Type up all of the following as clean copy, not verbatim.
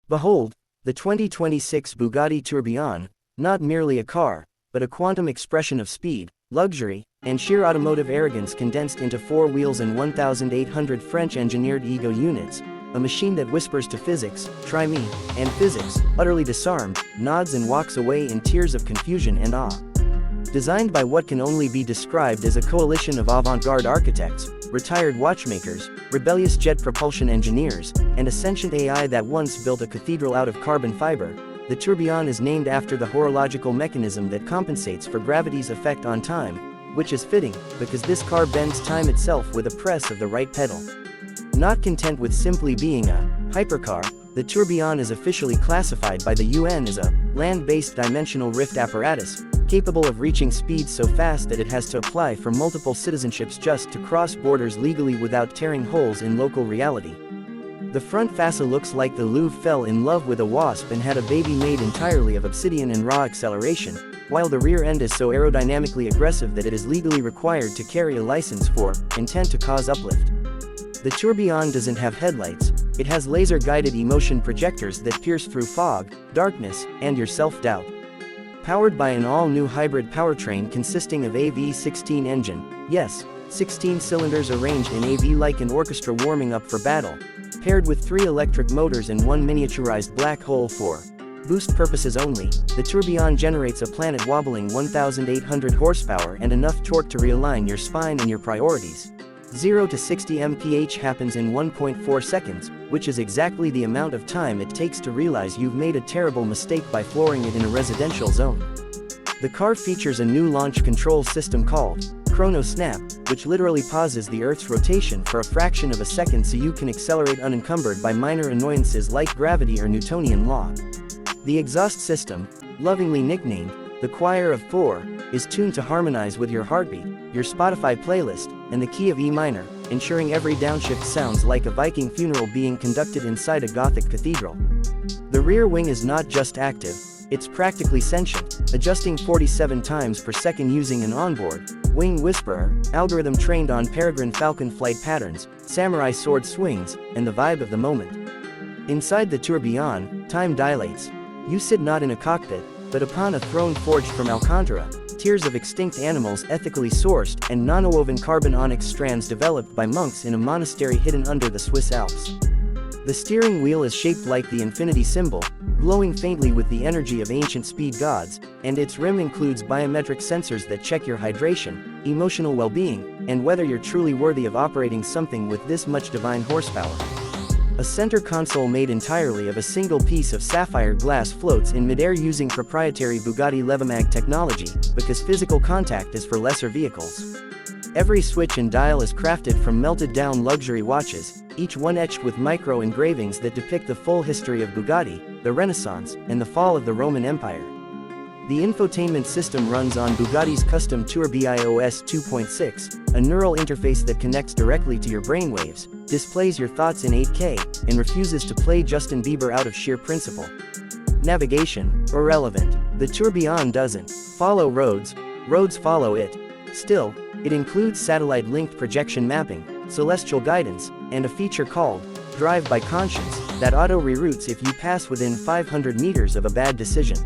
Behold, the 2026 Bugatti Tourbillon, not merely a car, but a quantum expression of speed, luxury, and sheer automotive arrogance condensed into 4 wheels and 1,800 French-engineered ego units, a machine that whispers to physics, "Try me," and physics, utterly disarmed, nods and walks away in tears of confusion and awe. Designed by what can only be described as a coalition of avant-garde architects, retired watchmakers, rebellious jet propulsion engineers, and a sentient AI that once built a cathedral out of carbon fiber, the Tourbillon is named after the horological mechanism that compensates for gravity's effect on time, which is fitting, because this car bends time itself with a press of the right pedal. Not content with simply being a hypercar, the Tourbillon is officially classified by the UN as a land-based dimensional rift apparatus, capable of reaching speeds so fast that it has to apply for multiple citizenships just to cross borders legally without tearing holes in local reality. The front fascia looks like the Louvre fell in love with a wasp and had a baby made entirely of obsidian and raw acceleration, while the rear end is so aerodynamically aggressive that it is legally required to carry a license for intent to cause uplift. The Tourbillon doesn't have headlights, it has laser-guided emotion projectors that pierce through fog, darkness, and your self-doubt. Powered by an all-new hybrid powertrain consisting of a V16 engine, yes, 16 cylinders arranged in a V like an orchestra warming up for battle, paired with 3 electric motors and 1 miniaturized black hole for boost purposes only, the Tourbillon generates a planet-wobbling 1,800 horsepower and enough torque to realign your spine and your priorities. 0 to 60 mph happens in 1.4 seconds, which is exactly the amount of time it takes to realize you've made a terrible mistake by flooring it in a residential zone. The car features a new launch control system called Chrono Snap, which literally pauses the Earth's rotation for a fraction of a second so you can accelerate unencumbered by minor annoyances like gravity or Newtonian law. The exhaust system, lovingly nicknamed the Choir of 4, is tuned to harmonize with your heartbeat, your Spotify playlist, and the key of E minor, ensuring every downshift sounds like a Viking funeral being conducted inside a Gothic cathedral. The rear wing is not just active, it's practically sentient, adjusting 47 times per second using an onboard wing whisperer algorithm trained on peregrine falcon flight patterns, samurai sword swings, and the vibe of the moment. Inside the Tourbillon, time dilates. You sit not in a cockpit, but upon a throne forged from Alcantara, tiers of extinct animals ethically sourced, and nano-woven carbon onyx strands developed by monks in a monastery hidden under the Swiss Alps. The steering wheel is shaped like the infinity symbol, glowing faintly with the energy of ancient speed gods, and its rim includes biometric sensors that check your hydration, emotional well-being, and whether you're truly worthy of operating something with this much divine horsepower. A center console made entirely of a single piece of sapphire glass floats in midair using proprietary Bugatti Levimag technology, because physical contact is for lesser vehicles. Every switch and dial is crafted from melted-down luxury watches, each one etched with micro-engravings that depict the full history of Bugatti, the Renaissance, and the fall of the Roman Empire. The infotainment system runs on Bugatti's custom Tourbillon 2.6, a neural interface that connects directly to your brainwaves, displays your thoughts in 8K, and refuses to play Justin Bieber out of sheer principle. Navigation, irrelevant. The Tourbillon doesn't follow roads, roads follow it. Still, it includes satellite-linked projection mapping, celestial guidance, and a feature called Drive by Conscience that auto-reroutes if you pass within 500 meters of a bad decision.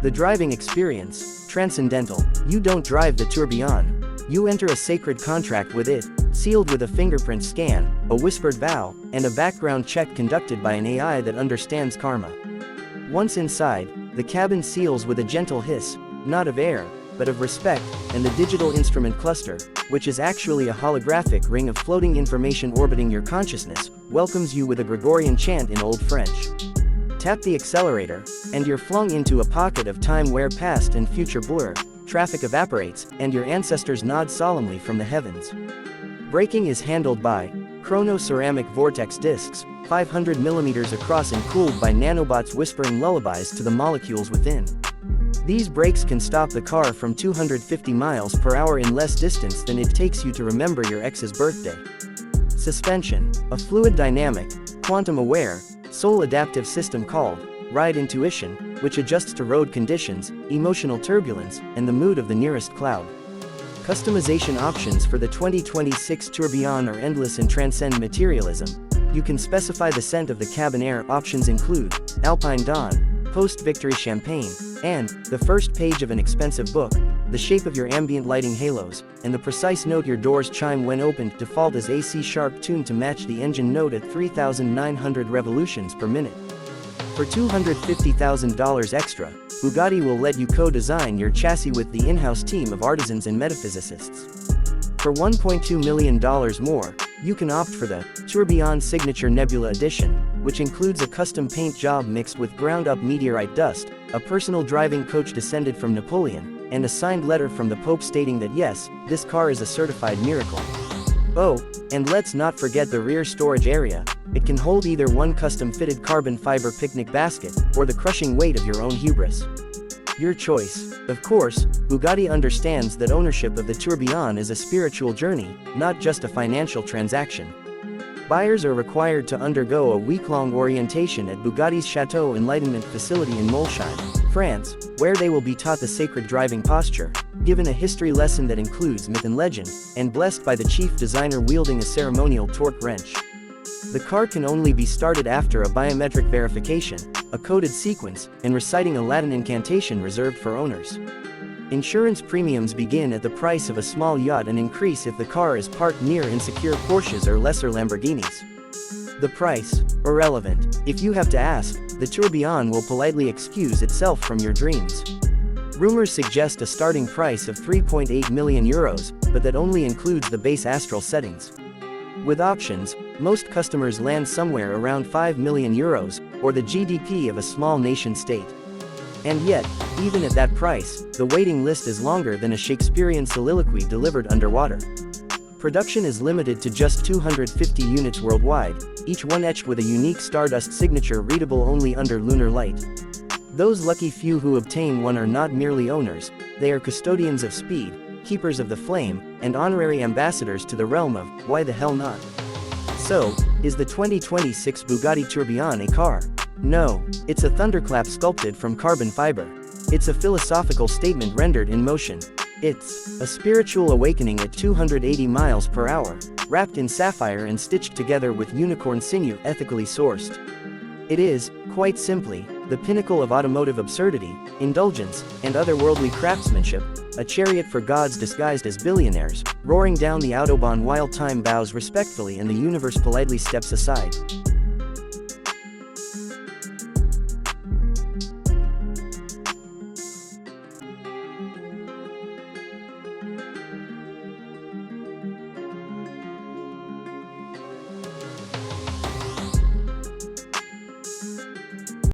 The driving experience, transcendental. You don't drive the Tourbillon. You enter a sacred contract with it, sealed with a fingerprint scan, a whispered vow, and a background check conducted by an AI that understands karma. Once inside, the cabin seals with a gentle hiss, not of air, but of respect, and the digital instrument cluster, which is actually a holographic ring of floating information orbiting your consciousness, welcomes you with a Gregorian chant in Old French. Tap the accelerator, and you're flung into a pocket of time where past and future blur, traffic evaporates, and your ancestors nod solemnly from the heavens. Braking is handled by chrono ceramic vortex discs, 500 mm across and cooled by nanobots whispering lullabies to the molecules within. These brakes can stop the car from 250 miles per hour in less distance than it takes you to remember your ex's birthday. Suspension, a fluid dynamic, quantum-aware, soul adaptive system called Ride Intuition, which adjusts to road conditions, emotional turbulence, and the mood of the nearest cloud. Customization options for the 2026 Tourbillon are endless and transcend materialism. You can specify the scent of the cabin air. Options include Alpine Dawn, Post-Victory Champagne, and the first page of an expensive book, the shape of your ambient lighting halos, and the precise note your doors chime when opened. Default is AC sharp tuned to match the engine note at 3,900 revolutions per minute. For $250,000 extra, Bugatti will let you co-design your chassis with the in-house team of artisans and metaphysicists. For $1.2 million more, you can opt for the Tourbillon Signature Nebula Edition, which includes a custom paint job mixed with ground-up meteorite dust, a personal driving coach descended from Napoleon, and a signed letter from the Pope stating that yes, this car is a certified miracle. Oh, and let's not forget the rear storage area. It can hold either one custom-fitted carbon fiber picnic basket, or the crushing weight of your own hubris. Your choice. Of course, Bugatti understands that ownership of the Tourbillon is a spiritual journey, not just a financial transaction. Buyers are required to undergo a week-long orientation at Bugatti's Chateau Enlightenment facility in Molsheim, France, where they will be taught the sacred driving posture, given a history lesson that includes myth and legend, and blessed by the chief designer wielding a ceremonial torque wrench. The car can only be started after a biometric verification, a coded sequence, and reciting a Latin incantation reserved for owners. Insurance premiums begin at the price of a small yacht and increase if the car is parked near insecure Porsches or lesser Lamborghinis. The price? Irrelevant. If you have to ask, the Tourbillon will politely excuse itself from your dreams. Rumors suggest a starting price of €3.8 million, but that only includes the base Astral settings. With options, most customers land somewhere around €5 million, or the GDP of a small nation-state. And yet, even at that price, the waiting list is longer than a Shakespearean soliloquy delivered underwater. Production is limited to just 250 units worldwide, each one etched with a unique stardust signature readable only under lunar light. Those lucky few who obtain one are not merely owners, they are custodians of speed, keepers of the flame, and honorary ambassadors to the realm of, why the hell not? So, is the 2026 Bugatti Tourbillon a car? No, it's a thunderclap sculpted from carbon fiber. It's a philosophical statement rendered in motion. It's a spiritual awakening at 280 miles per hour, wrapped in sapphire and stitched together with unicorn sinew ethically sourced. It is, quite simply, the pinnacle of automotive absurdity, indulgence, and otherworldly craftsmanship, a chariot for gods disguised as billionaires, roaring down the Autobahn while time bows respectfully and the universe politely steps aside.